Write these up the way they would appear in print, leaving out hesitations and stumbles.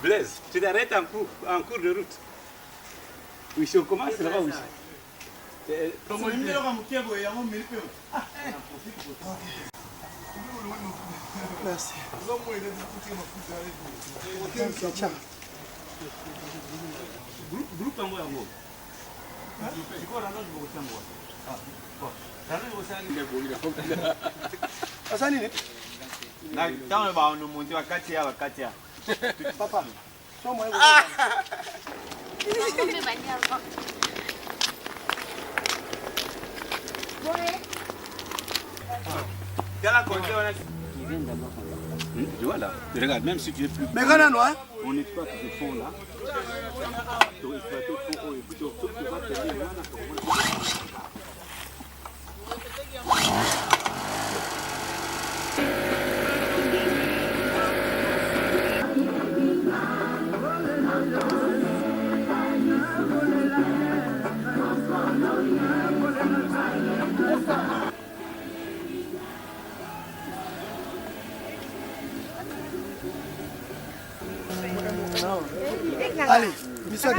Blaise, tu t'arrêtes en cours de route. Oui, on commence là-bas, oui. Merci. Groupe en moi. Papa, sois-moi Tu vois là, regarde, même si tu es plus. mais regarde, hein? On exploite ce fond là. Allez, mission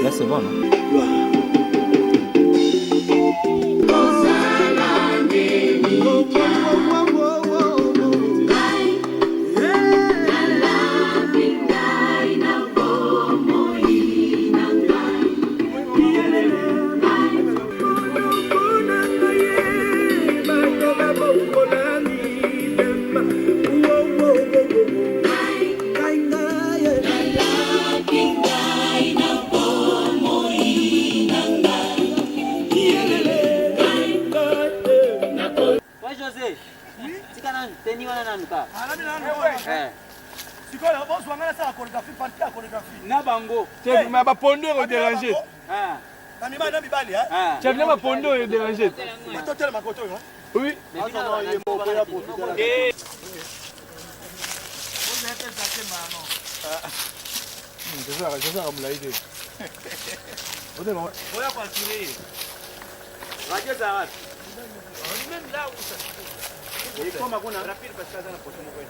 Là, c'est bon, non? José, tu as tenu un an. Tu connais, on se voit dans la chorégraphie, partie à chorégraphie. Nabango. Tu as vu ma pondo est dérangé. Tu as vu ma pondo est dérangé. Oui. C'est ça, on l'a aidé. Même là où ça se trouve. Et comme on a rapide parce que ça dans la prochaine fois.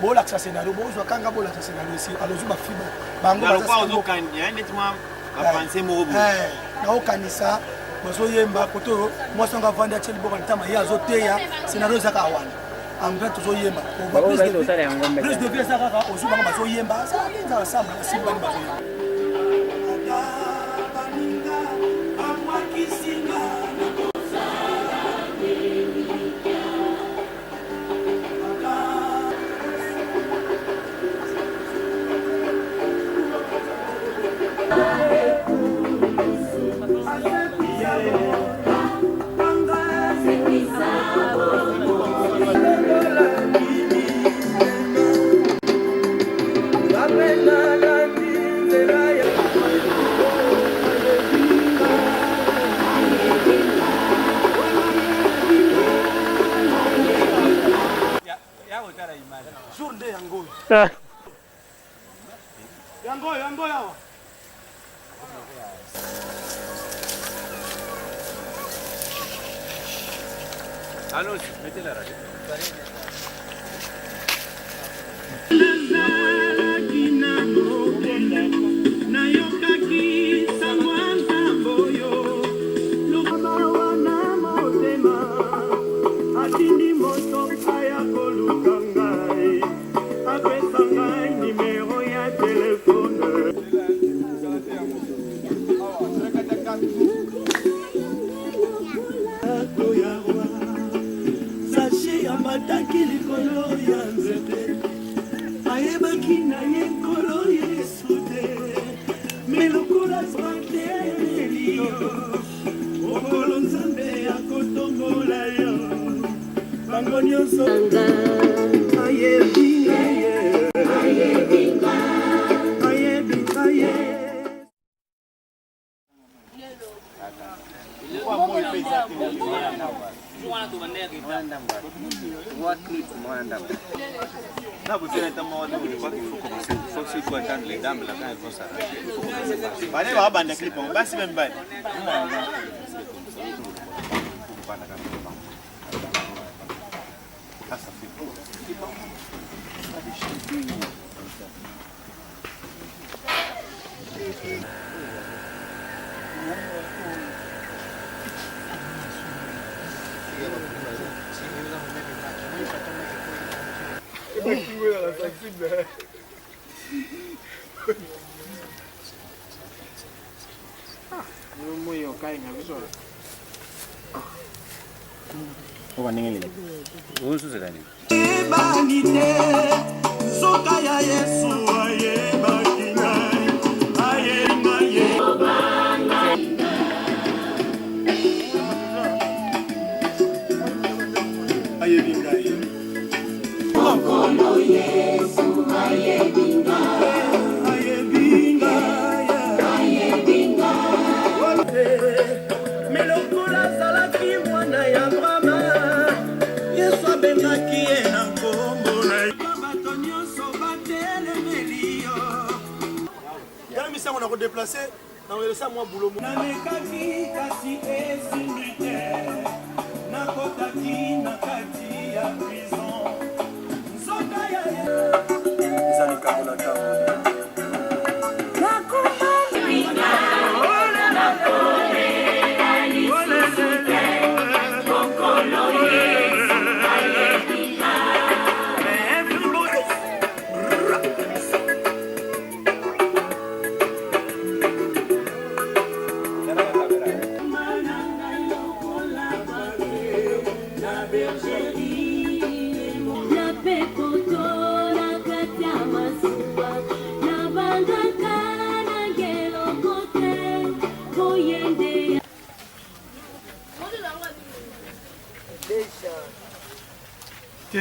Bola que ça scénario, bola Kanga bola que scénario ici, alors je m'affirme. Bango ba ça au kan ya nettement ba penser mo bu. Na okanisa, bozo yemba koto, moi songa vanda tsheli bo bantama ya zoteya, scénario za ka wana. Ambe to zo yemba. Plus de vie ça ka ozu bango bazo yemba, ça linza ensemble, simba ni bazo. Yango yawa. Allons, mettez la radio.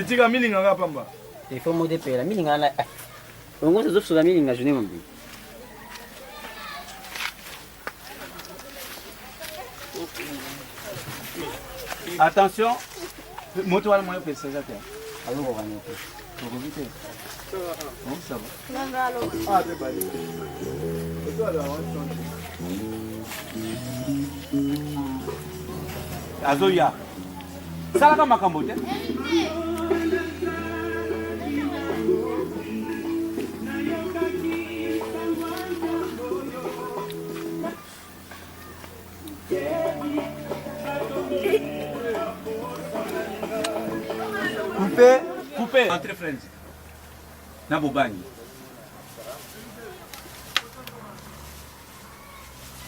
Tiga milinga ngapa mba? Il faut modé payer la milinga là. On se trouve amis nga journée mon. Attention, moto wala moyo pesa zake. Alors on va noter. Pour vite. Ça va. Ngalo. Ah, c'est pas dit. C'est toi là, Azoya. Salaka makambo te. Coupé entre friends. Na bobani.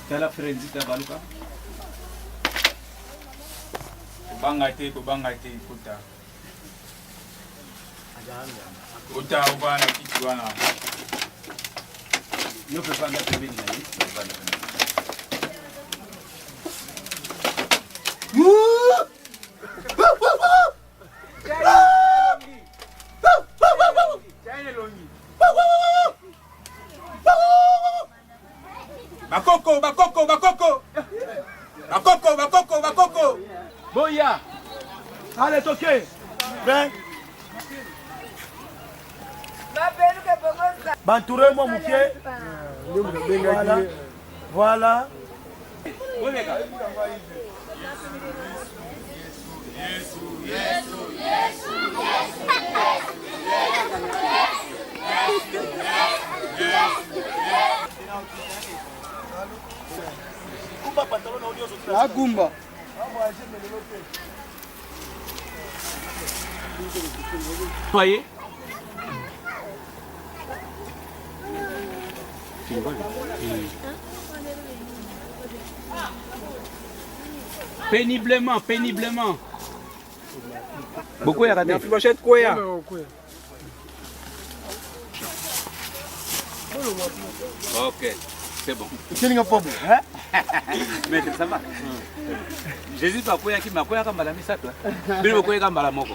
Tala friends ta baluka. Banga te kuta. Kuta ubana kitu wana. Yo pepanga pembeni na hii. Bakoko. Boya. Allez, toquez. Ben. Bantourez-moi, Mouké. Voilà. Agumba. Voyez. Péniblement. Beaucoup y a raté. Ok, c'est bon. Maître, ça va. Jésus va courir qui m'a courir comme la misa toi. Bien va courir comme la moko.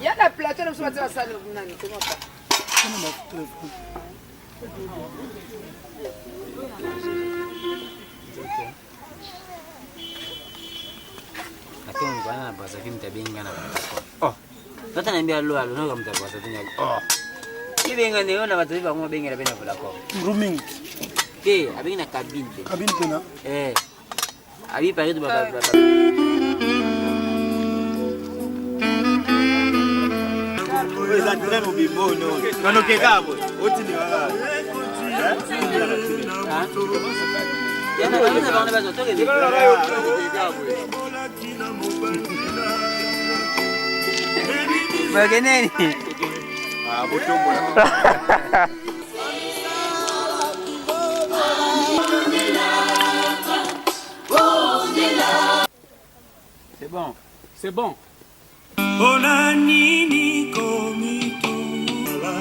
Il y a la plateau de la salle. Lakini bwana na basa kimi tabinga na basa. Sasa niambia leo alo kama mtabasa tena. Kibenga ndio na watu hivi ngombe benga na kula kwa. Rooming. Ke, abinga na cabine. Cabine tena. Abi pare tu baba. Wewe ndio no bibono. Kano kekabo. Oti ni wala. Yana bana bana bazo toke bi. Bageneni. Ah, botombo na. C'est bon. Pona Nini Komitungisa.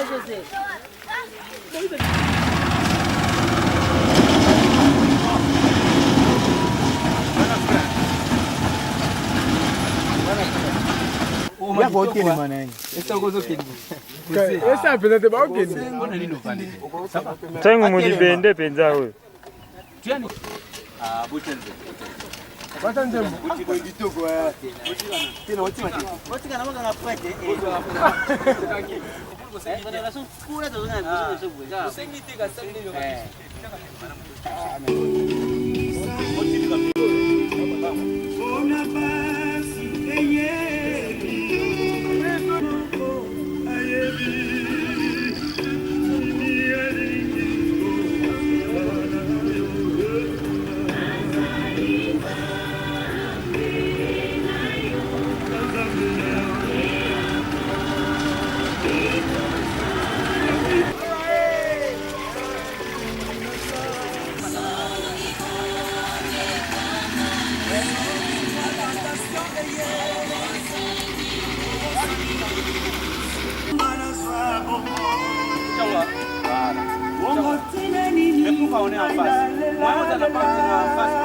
José. Ya bote ni manani. Esa gozo kidi. Esa pesa ba okeni. Mbona nini ufanye? Sawa. Tangu mulibende penza wewe. Tiani. Ah, butenze. Wata nzembo. Utiko kitoko tena watima tena. Watika na mwanga ngapwete. Bana rasu kura to na biso buza. Usengiti ka sangini yo. Ona basi Ayebi. On est en face. Moi, on est en face.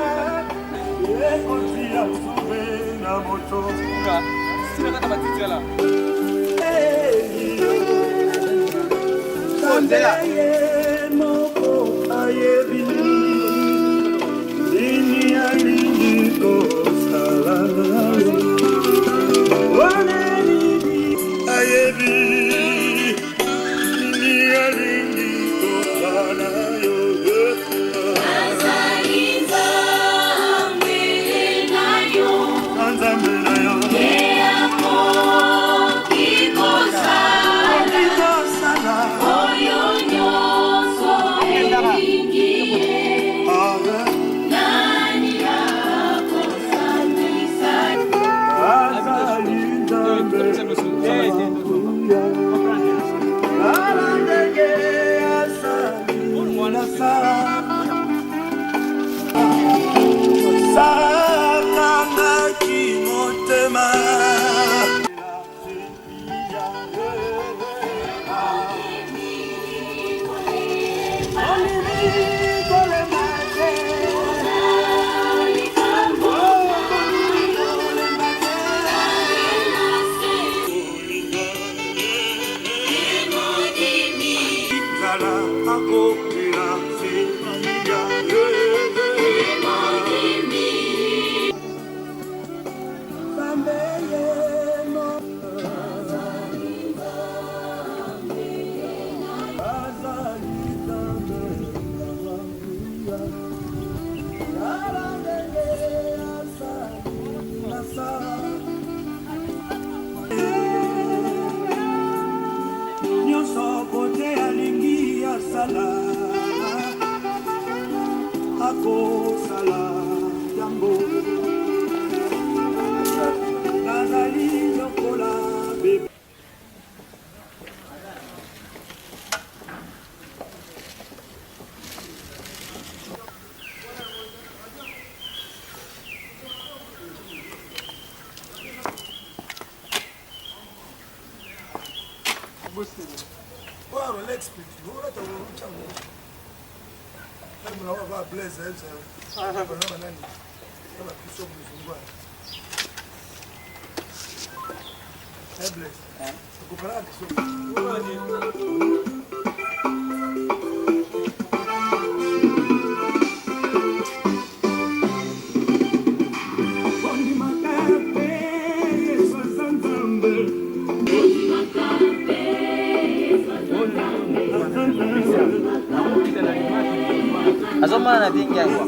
Azoma na bingi yangu.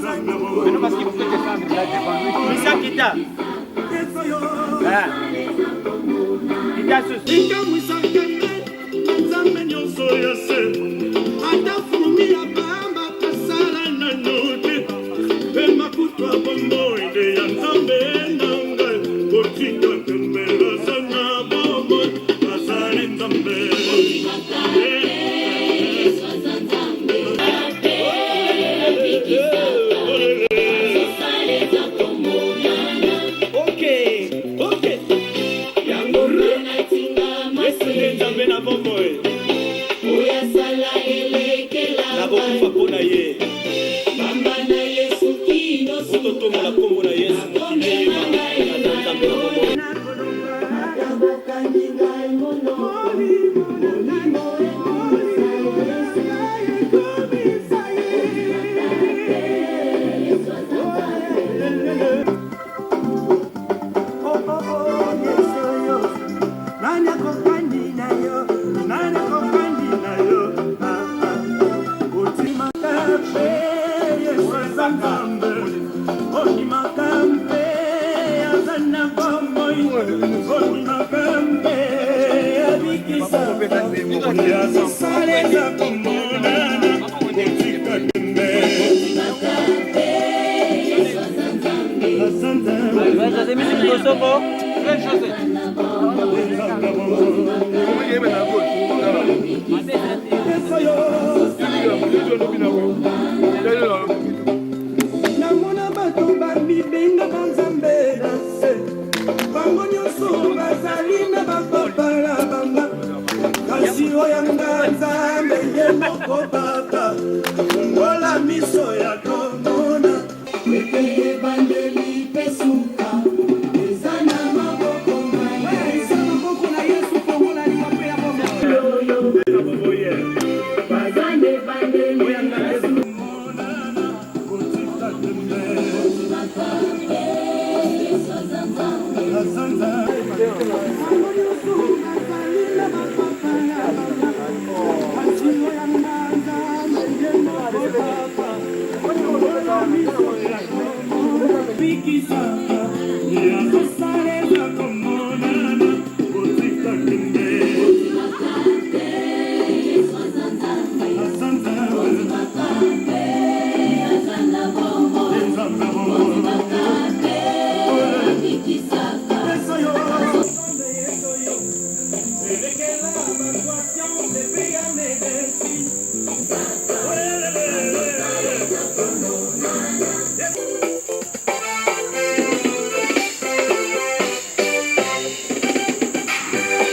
Ndio parce qu'il faut que les femmes là devant lui. Mais ça qui t'a. Ah. Il t'a ceci. namona bato bamibenga banzambe na se bango nyonso bazali na bapapala banga kasi oyanga nzambe ye moko baba ngola miso ya komona ekeye bandeli mpe suka eza na maboko eza maboko na yesu kongola liwa mpe ya bazande bandeli oyanga yesu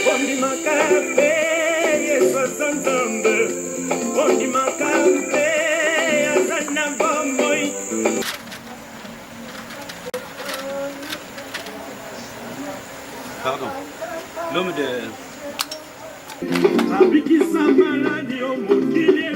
Bondimaka Pe, Bondimaka Pe, azana bomboy. Pardon. L'homme de... Abikisa maladi omokili